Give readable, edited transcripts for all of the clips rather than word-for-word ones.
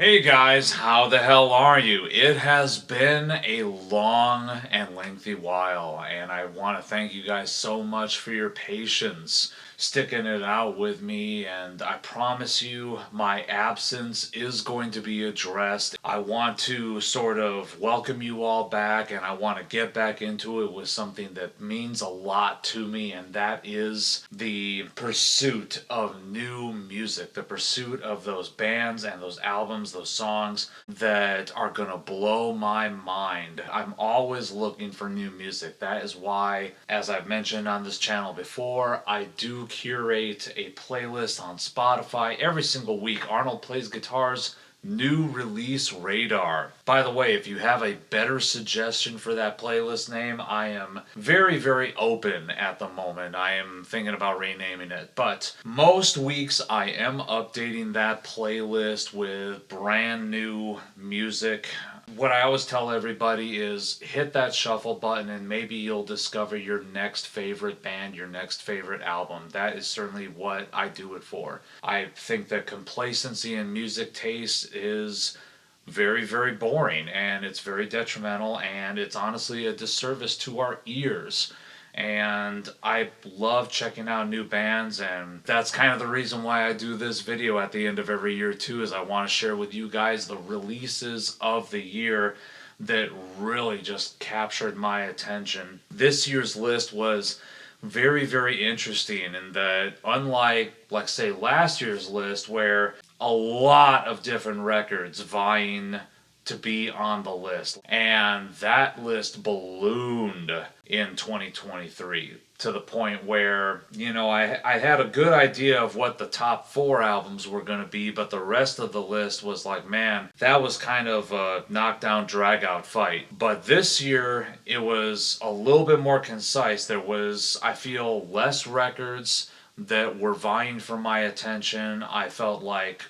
Hey guys, how the hell are you? It has been a long and lengthy while, and I want to thank you guys so much for your patience, sticking it out with me, and I promise you my absence is going to be addressed. I want to sort of welcome you all back, and I want to get back into it with something that means a lot to me, and that is the pursuit of new music, the pursuit of those bands and those albums, those songs that are gonna blow my mind. I'm always looking for new music. That is why, as I've mentioned on this channel before, I do curate a playlist on Spotify every single week. Arnold Plays Guitars New Release Radar. By the way, if you have a better suggestion for that playlist name, I am very, very open at the moment. I am thinking about renaming it. But most weeks I am updating that playlist with brand new music. What I always tell everybody is hit that shuffle button and maybe you'll discover your next favorite band, your next favorite album. That is certainly what I do it for. I think that complacency in music taste is very, very boring and it's very detrimental and it's honestly a disservice to our ears. And I love checking out new bands, and that's kind of the reason why I do this video at the end of every year too, is I want to share with you guys the releases of the year that really just captured my attention. This year's list was very, very interesting in that, unlike, like, say, last year's list, where a lot of different records vying to be on the list, and that list ballooned in 2023 to the point where, I had a good idea of what the top four albums were going to be, but the rest of the list was like, man, that was kind of a knockdown, drag out fight. But this year, it was a little bit more concise. There was, I feel, less records that were vying for my attention. I felt like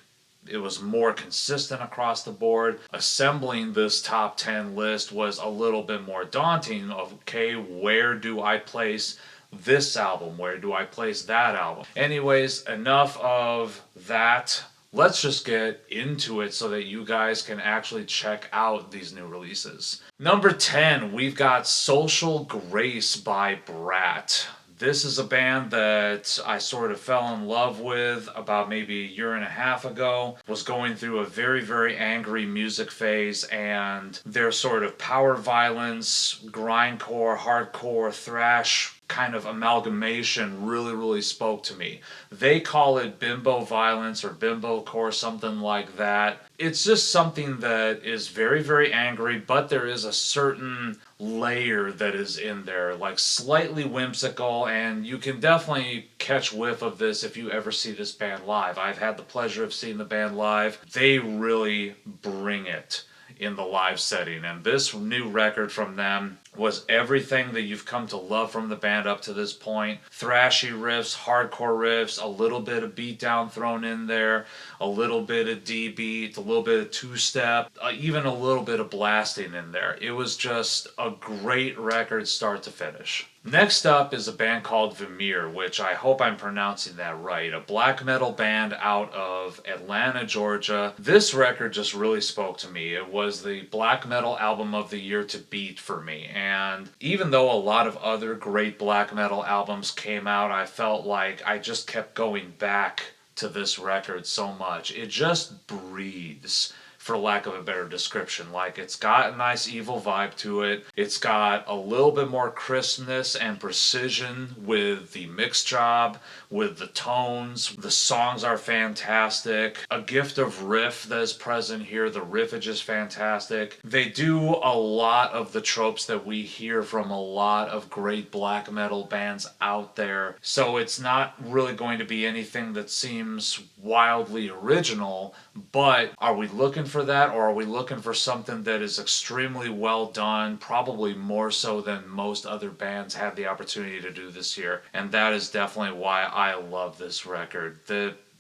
it was more consistent across the board. Assembling this top 10 list was a little bit more daunting. Okay, where do I place this album? Where do I place that album? Anyways, enough of that. Let's just get into it so that you guys can actually check out these new releases. Number 10, we've got Social Grace by Brat. This is a band that I sort of fell in love with about maybe a year and a half ago. Was going through a very, very angry music phase, and their sort of power violence, grindcore, hardcore, thrash kind of amalgamation really, really spoke to me. They call it bimbo violence or bimbo core, something like that. It's just something that is very, very angry, but there is a certain layer that is in there, like slightly whimsical, and you can definitely catch whiff of this if you ever see this band live. I've had the pleasure of seeing the band live. They really bring it in the live setting, and this new record from them was everything that you've come to love from the band up to this point. Thrashy riffs, hardcore riffs, a little bit of beatdown thrown in there, a little bit of D-beat, a little bit of two-step, even a little bit of blasting in there. It was just a great record start to finish. Next up is a band called Vimur, which I hope I'm pronouncing that right. A black metal band out of Atlanta, Georgia. This record just really spoke to me. It was the black metal album of the year to beat for me. And even though a lot of other great black metal albums came out, I felt like I just kept going back to this record so much. It just breathes, for lack of a better description. Like, it's got a nice evil vibe to it. It's got a little bit more crispness and precision with the mix job, with the tones. The songs are fantastic. A gift of riff that is present here. The riffage is fantastic. They do a lot of the tropes that we hear from a lot of great black metal bands out there. So it's not really going to be anything that seems wildly original, but are we looking for that, or are we looking for something that is extremely well done, probably more so than most other bands had the opportunity to do this year? And that is definitely why I love this record.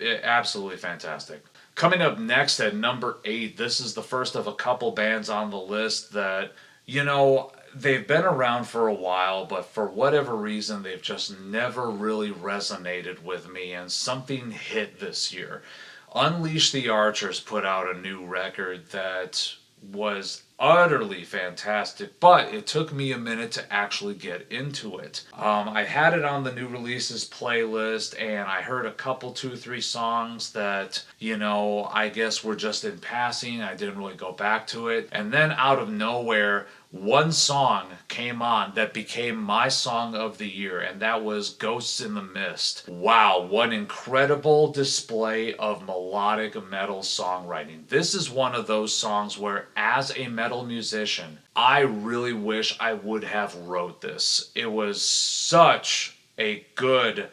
Absolutely fantastic. Coming up next at number 8, this is the first of a couple bands on the list that, they've been around for a while, but for whatever reason, they've just never really resonated with me, and something hit this year. Unleash the Archers put out a new record that was utterly fantastic, but it took me a minute to actually get into it. I had it on the new releases playlist, and I heard a couple, 2, 3 songs that, I guess were just in passing. I didn't really go back to it. And then out of nowhere, one song came on that became my song of the year, and that was Ghosts in the Mist. Wow, what incredible display of melodic metal songwriting. This is one of those songs where, as a metal musician, I really wish I would have wrote this. It was such a good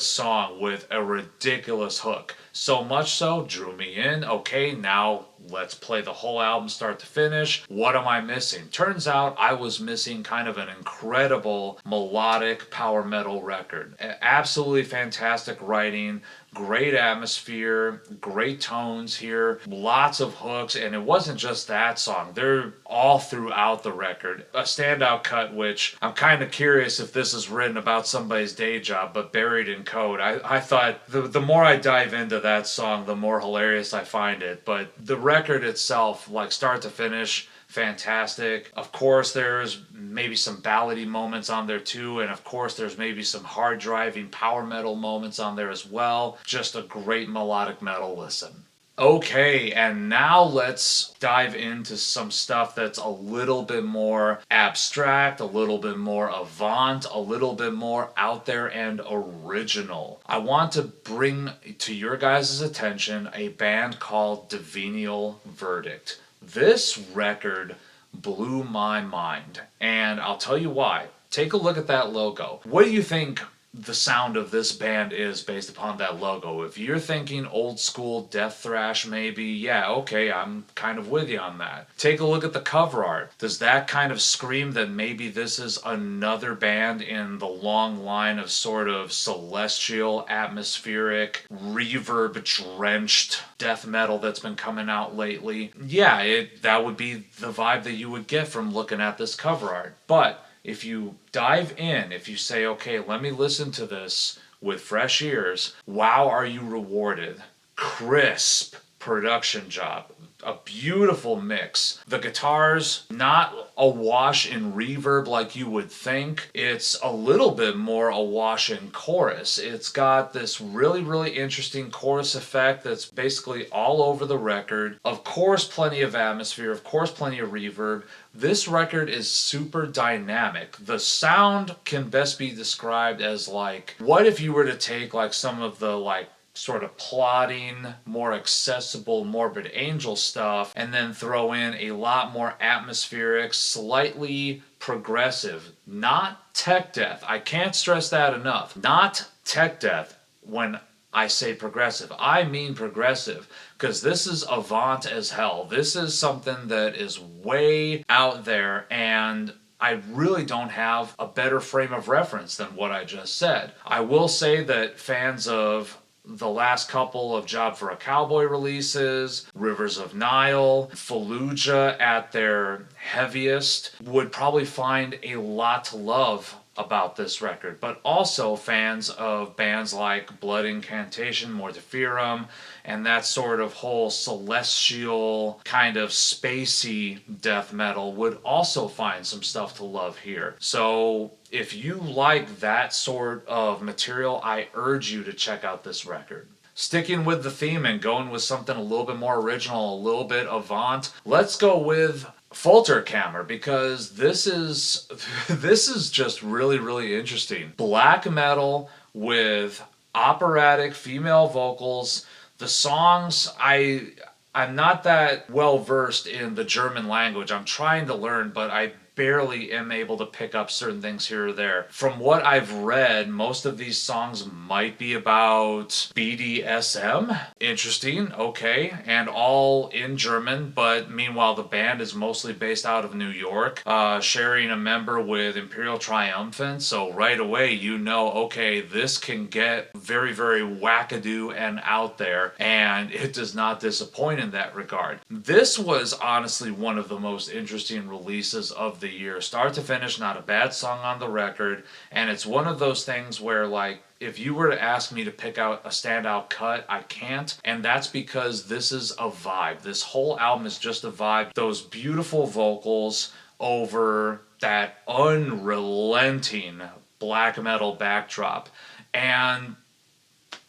song with a ridiculous hook. So much so, drew me in. Okay, now let's play the whole album start to finish. What am I missing? Turns out I was missing kind of an incredible melodic power metal record. Absolutely fantastic writing, great atmosphere, great tones here, lots of hooks, and it wasn't just that song. They're all throughout the record. A standout cut, which I'm kind of curious if this is written about somebody's day job, but Buried in Code. I thought the more I dive into that song, the more hilarious I find it. But the record itself, like start to finish, fantastic. Of course, there's maybe some ballady moments on there too, and of course, there's maybe some hard driving power metal moments on there as well. Just a great melodic metal listen. Okay, and now let's dive into some stuff that's a little bit more abstract, a little bit more avant, a little bit more out there and original. I want to bring to your guys' attention a band called Devenial Verdict. This record blew my mind, and I'll tell you why. Take a look at that logo. What do you think the sound of this band is based upon that logo? If you're thinking old school death thrash maybe, yeah, okay, I'm kind of with you on that. Take a look at the cover art. Does that kind of scream that maybe this is another band in the long line of sort of celestial, atmospheric, reverb drenched death metal that's been coming out lately? Yeah, that would be the vibe that you would get from looking at this cover art. But if you dive in, if you say, okay, let me listen to this with fresh ears, wow, are you rewarded. Crisp production job. A beautiful mix. The guitars, not awash in reverb like you would think. It's a little bit more awash in chorus. It's got this really interesting chorus effect that's basically all over the record. Of course, plenty of atmosphere. Of course, plenty of reverb. This record is super dynamic. The sound can best be described as like, what if you were to take like some of the like sort of plodding, more accessible Morbid Angel stuff, and then throw in a lot more atmospheric, slightly progressive, not tech death. I can't stress that enough. Not tech death when I say progressive. I mean progressive, because this is avant as hell. This is something that is way out there, and I really don't have a better frame of reference than what I just said. I will say that fans of the last couple of Job for a Cowboy releases, Rivers of Nile, Fallujah at their heaviest, would probably find a lot to love about this record. But also fans of bands like Blood Incantation, Mortiferum, and that sort of whole celestial kind of spacey death metal would also find some stuff to love here. So if you like that sort of material, I urge you to check out this record. Sticking with the theme and going with something a little bit more original, a little bit avant, let's go with Folterkammer, because this is just really interesting. Black metal with operatic female vocals. The songs, I'm not that well versed in the German language. I'm trying to learn, but I barely am able to pick up certain things here or there. From what I've read, most of these songs might be about BDSM. Interesting, okay. And all in German, but meanwhile the band is mostly based out of New York, sharing a member with Imperial Triumphant. So right away you know, okay, this can get very wackadoo and out there, and it does not disappoint in that regard. This was honestly one of the most interesting releases of the the year. Start to finish, not a bad song on the record. And it's one of those things where, like, if you were to ask me to pick out a standout cut, I can't. And that's because this is a vibe. This whole album is just a vibe. Those beautiful vocals over that unrelenting black metal backdrop. And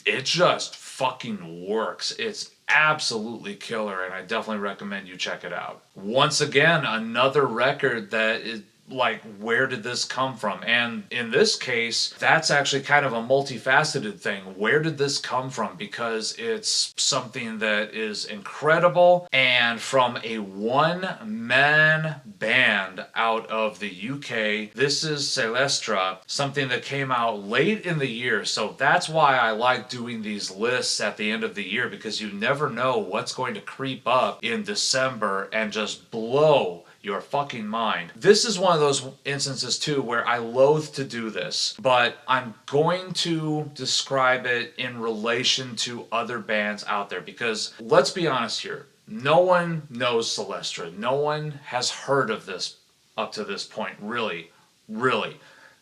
it just fucking works. It's absolutely killer, and I definitely recommend you check it out. Once again, another record that is like, where did this come from? And in this case, that's actually kind of a multifaceted thing. Where did this come from? Because it's something that is incredible, and from a one-man band out of the UK. This is Caelestra, something that came out late in the year. So that's why I like doing these lists at the end of the year, because you never know what's going to creep up in December and just blow your fucking mind. This is one of those instances too where I loathe to do this, but I'm going to describe it in relation to other bands out there, because let's be honest here, no one knows Caelestra. No one has heard of this up to this point, really.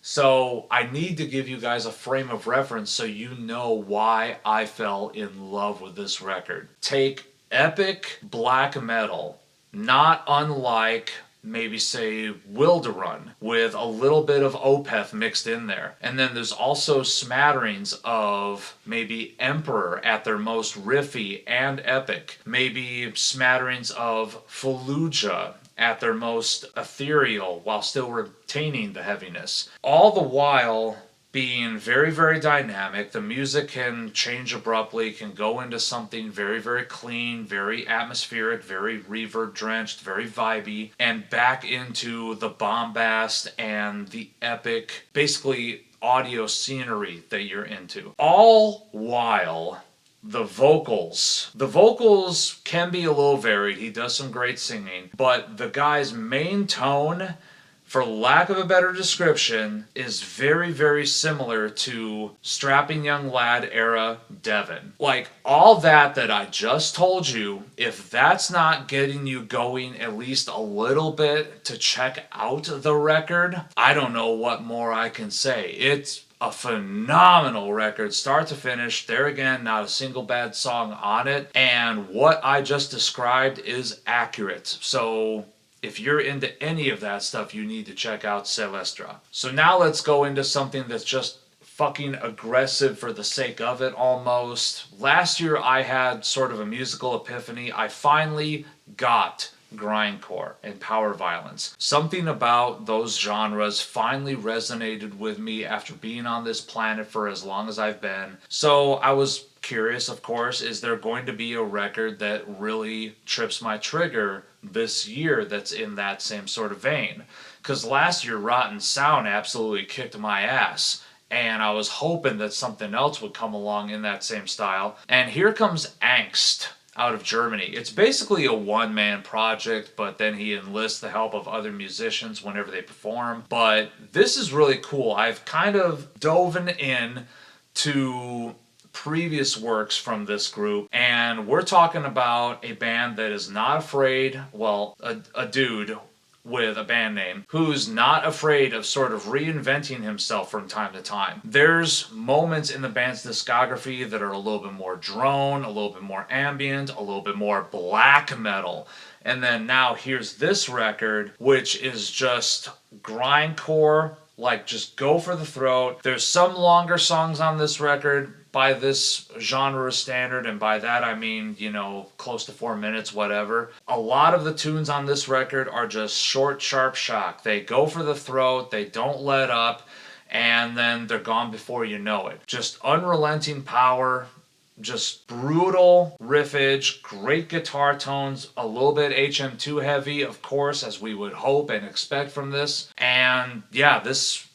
So I need to give you guys a frame of reference so you know why I fell in love with this record. Take epic black metal, not unlike maybe say Wilderun, with a little bit of Opeth mixed in there. And then there's also smatterings of maybe Emperor at their most riffy and epic. Maybe smatterings of Fallujah at their most ethereal while still retaining the heaviness. All the while being very, very dynamic. The music can change abruptly, can go into something very, very clean, very atmospheric, very reverb-drenched, very vibey, and back into the bombast and the epic, basically audio scenery that you're into. All while the vocals can be a little varied. He does some great singing, but the guy's main tone, for lack of a better description, is very, very similar to Strapping Young Lad era Devon. Like, all that I just told you, if that's not getting you going at least a little bit to check out the record, I don't know what more I can say. It's a phenomenal record, start to finish. There again, not a single bad song on it. And what I just described is accurate. So if you're into any of that stuff, you need to check out Caelestra. So now let's go into something that's just fucking aggressive for the sake of it almost. Last year I had sort of a musical epiphany. I finally got grindcore and power violence. Something about those genres finally resonated with me after being on this planet for as long as I've been. So I was curious, of course, is there going to be a record that really trips my trigger this year that's in that same sort of vein? Because last year Rotten Sound absolutely kicked my ass, and I was hoping that something else would come along in that same style. And here comes Angst out of Germany. It's basically a one-man project, but then he enlists the help of other musicians whenever they perform. But this is really cool. I've kind of dove in to previous works from this group, and we're talking about a band that is not afraid, well, a dude with a band name who's not afraid of sort of reinventing himself from time to time. There's moments in the band's discography that are a little bit more drone, a little bit more ambient, a little bit more black metal. And then now here's this record, which is just grindcore, like just go for the throat. There's some longer songs on this record by this genre standard, and by that I mean, close to 4 minutes, whatever. A lot of the tunes on this record are just short, sharp shock. They go for the throat, they don't let up, and then they're gone before you know it. Just unrelenting power, just brutal riffage, great guitar tones, a little bit HM2 heavy, of course, as we would hope and expect from this. And yeah, this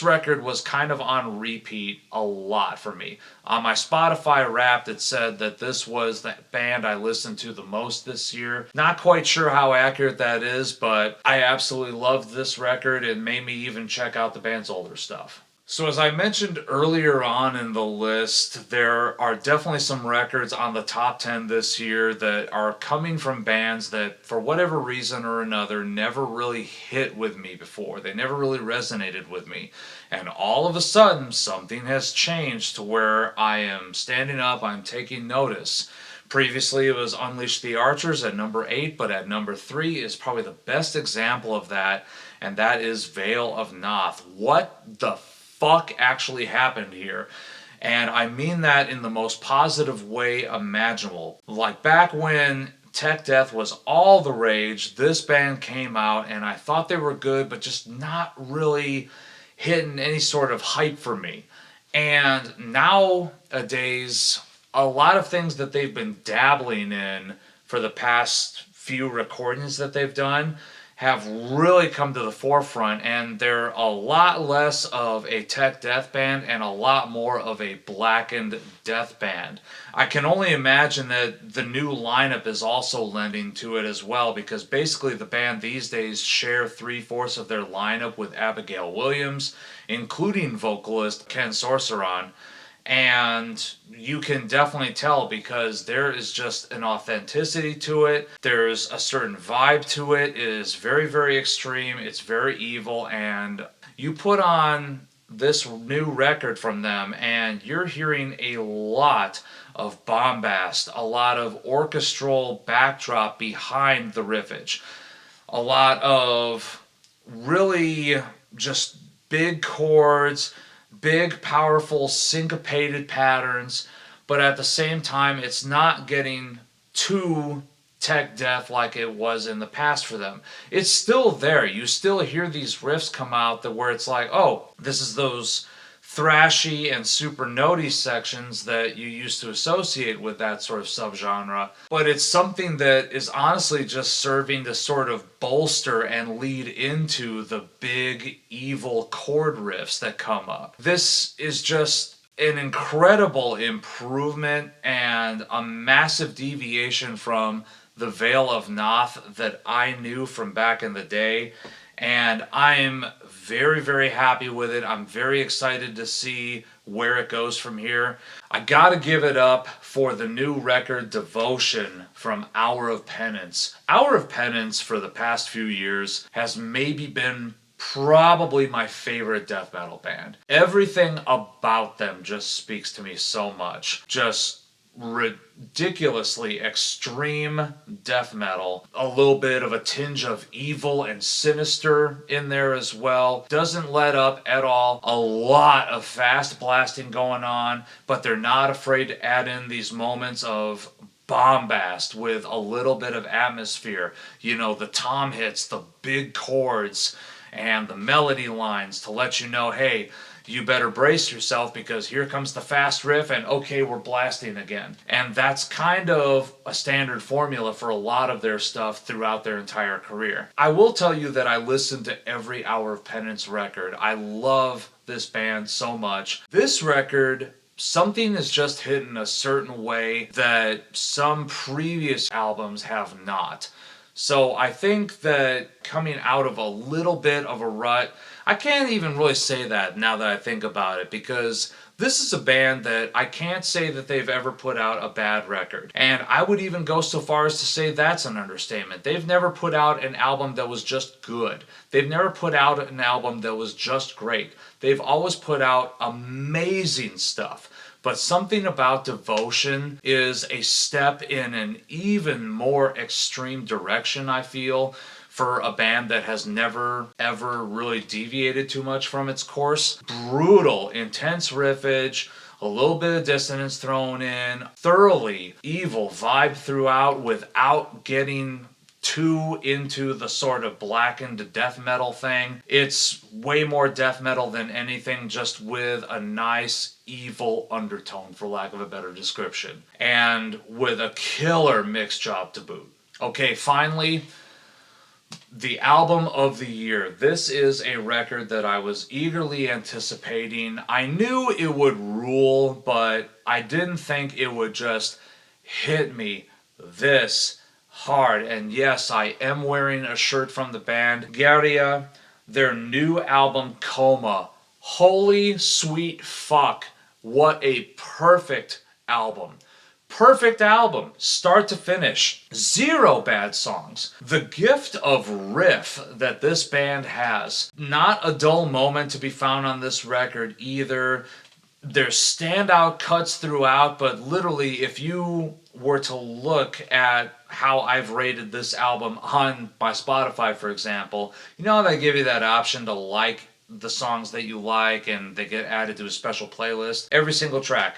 record was kind of on repeat a lot for me. On my Spotify Wrapped, it said that this was the band I listened to the most this year. Not quite sure how accurate that is, but I absolutely loved this record. It made me even check out the band's older stuff. So as I mentioned earlier on in the list, there are definitely some records on the top 10 this year that are coming from bands that, for whatever reason or another, never really hit with me before. They never really resonated with me. And all of a sudden, something has changed to where I am standing up, I'm taking notice. Previously, it was Unleash the Archers at number 8, but at number 3 is probably the best example of that, and that is Vale of Pnath. What the fuck actually happened here? And I mean that in the most positive way imaginable. Like back when tech death was all the rage, this band came out and I thought they were good, but just not really hitting any sort of hype for me. And nowadays, a lot of things that they've been dabbling in for the past few recordings that they've done have really come to the forefront, and they're a lot less of a tech death band and a lot more of a blackened death band. I can only imagine that the new lineup is also lending to it as well, because basically the band these days share three-fourths of their lineup with Abigail Williams, including vocalist Ken Sorceron. And you can definitely tell because there is just an authenticity to it. There's a certain vibe to it. It is very, very extreme. It's very evil. And you put on this new record from them, and you're hearing a lot of bombast, a lot of orchestral backdrop behind the riffage, a lot of really just big chords, big, powerful, syncopated patterns, but at the same time, it's not getting too tech death like it was in the past for them. It's still there. You still hear these riffs come out that where it's like, oh, this is those thrashy and super notey sections that you used to associate with that sort of subgenre. But it's something that is honestly just serving to sort of bolster and lead into the big evil chord riffs that come up. This is just an incredible improvement and a massive deviation from the Vale of Pnath that I knew from back in the day. And I'm very, very happy with it. I'm very excited to see where it goes from here. I gotta give it up for the new record, Devotion, from Hour of Penance. Hour of Penance, for the past few years, has maybe been probably my favorite death metal band. Everything about them just speaks to me so much. Just ridiculously extreme death metal, a little bit of a tinge of evil and sinister in there as well. Doesn't let up at all. A lot of fast blasting going on, but they're not afraid to add in these moments of bombast with a little bit of atmosphere. You know, the tom hits, the big chords, and the melody lines to let you know, hey, you better brace yourself because here comes the fast riff and okay, we're blasting again. And that's kind of a standard formula for a lot of their stuff throughout their entire career. I will tell you that I listened to every Hour of Penance record. I love this band so much. This record, something is just hitting a certain way that some previous albums have not. So I think that coming out of a little bit of a rut, I can't even really say that now that I think about it, because this is a band that I can't say that they've ever put out a bad record. And I would even go so far as to say that's an understatement. They've never put out an album that was just good. They've never put out an album that was just great. They've always put out amazing stuff. But something about Devotion is a step in an even more extreme direction, I feel, for a band that has never, ever really deviated too much from its course. Brutal, intense riffage, a little bit of dissonance thrown in, thoroughly evil vibe throughout without getting too into the sort of blackened death metal thing. It's way more death metal than anything, just with a nice evil undertone, for lack of a better description. And with a killer mix job to boot. Okay, finally, the album of the year. This is a record that I was eagerly anticipating. I knew it would rule, but I didn't think it would just hit me this hard. And yes, I am wearing a shirt from the band Garia. Their new album, Coma. Holy sweet fuck, what a perfect album. Perfect album, start to finish. Zero bad songs. The gift of riff that this band has. Not a dull moment to be found on this record either. There's standout cuts throughout, but literally, if you were to look at how I've rated this album on my Spotify, for example, you know they give you that option to like the songs that you like and they get added to a special playlist. Every single track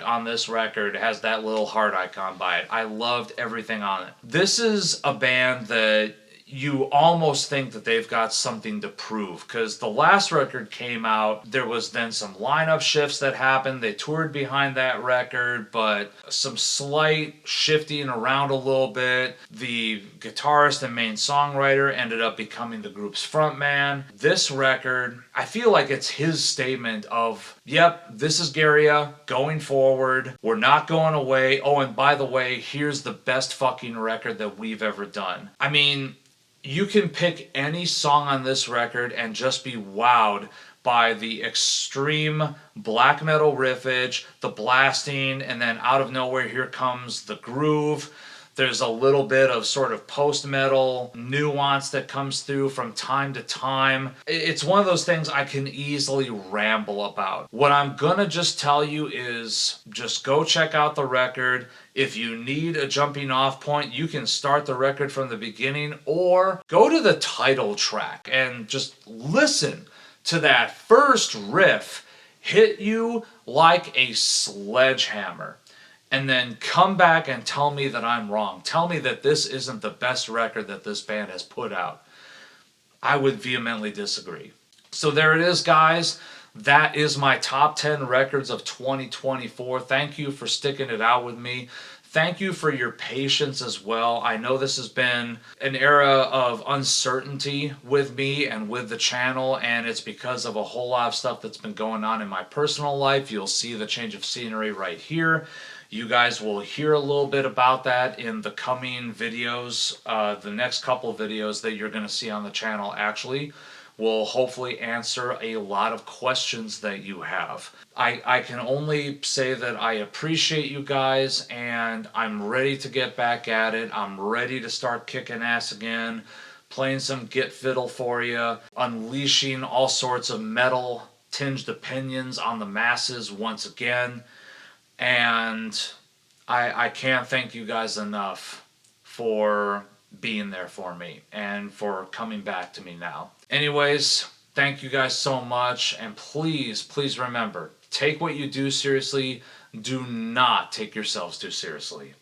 on this record has that little heart icon by it. I loved everything on it. This is a band that you almost think that they've got something to prove, because the last record came out, there was then some lineup shifts that happened. They toured behind that record, but some slight shifting around a little bit. The guitarist and main songwriter ended up becoming the group's frontman. This record, I feel like it's his statement of, yep, this is Garia going forward. We're not going away. Oh, and by the way, here's the best fucking record that we've ever done. I mean, you can pick any song on this record and just be wowed by the extreme black metal riffage, the blasting, and then out of nowhere here comes the groove. There's a little bit of sort of post-metal nuance that comes through from time to time. It's one of those things I can easily ramble about. What I'm gonna just tell you is just go check out the record. If you need a jumping off point, you can start the record from the beginning or go to the title track and just listen to that first riff hit you like a sledgehammer. And then come back and tell me that I'm wrong. Tell me that this isn't the best record that this band has put out. I would vehemently disagree. So there it is, guys. That is my top 10 records of 2024. Thank you for sticking it out with me. Thank you for your patience as well. I know this has been an era of uncertainty with me and with the channel, and it's because of a whole lot of stuff that's been going on in my personal life. You'll see the change of scenery right here. You guys will hear a little bit about that in the coming videos. The next couple videos that you're going to see on the channel actually will hopefully answer a lot of questions that you have. I can only say that I appreciate you guys, and I'm ready to get back at it. I'm ready to start kicking ass again, playing some Get Fiddle for you, unleashing all sorts of metal tinged opinions on the masses once again. And I can't thank you guys enough for being there for me and for coming back to me now. Anyways, thank you guys so much. And please, please remember, take what you do seriously. Do not take yourselves too seriously.